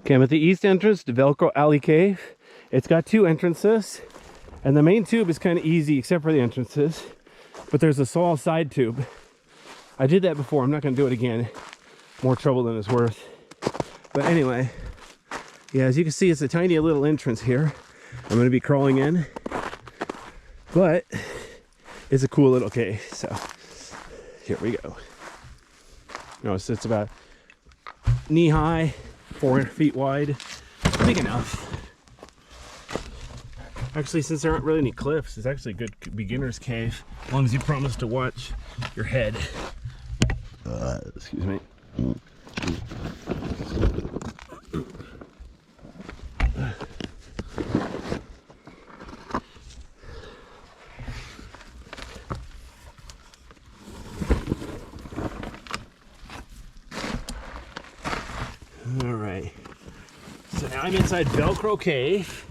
Okay, I'm at the east entrance to Velcro Alley Cave. It's got two entrances, and the main tube is kind of easy except for the entrances, but there's a small side tube. I did that before, I'm not going to do it again. More trouble than it's worth. But anyway, yeah, as you can see, it's a tiny little entrance here. I'm going to be crawling in, but it's a cool little cave. So here we go. Notice it's about knee high, 4 feet wide, big enough. Actually, since there aren't really any cliffs, it's actually a good beginner's cave, as long as you promise to watch your head. Excuse me. All right, so now I'm inside Velcro Cave.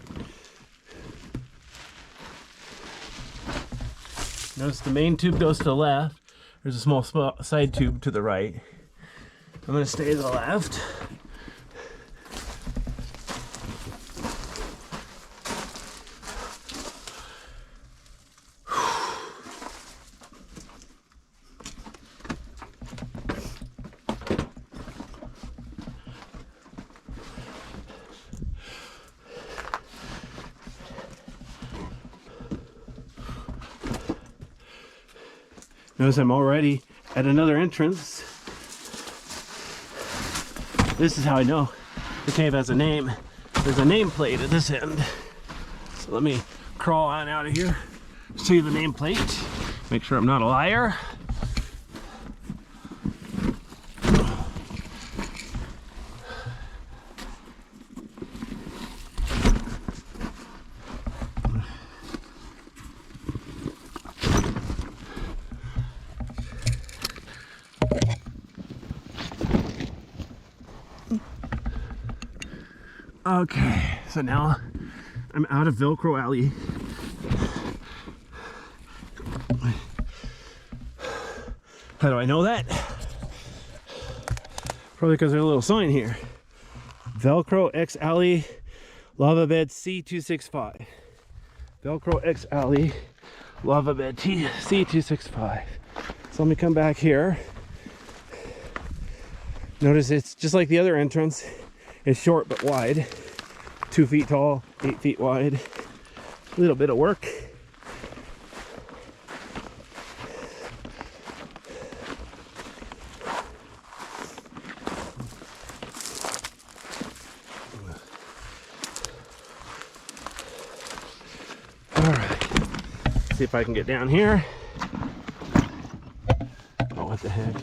Notice the main tube goes to the left. There's a small side tube to the right. I'm going to stay to the left. Notice I'm already at another entrance. This is how I know the cave has a name. There's a nameplate at this end. So let me crawl on out of here, show you the nameplate, make sure I'm not a liar. Okay, so now I'm out of Velcro Alley. How do I know that? Probably because there's a little sign here. Velcro X Alley Lava Bed C265. Velcro X Alley Lava Bed C265. So let me come back here. Notice it's just like the other entrance. It's short but wide, 2 feet tall, 8 feet wide. A little bit of work. All right, see if I can get down here. Oh, what the heck?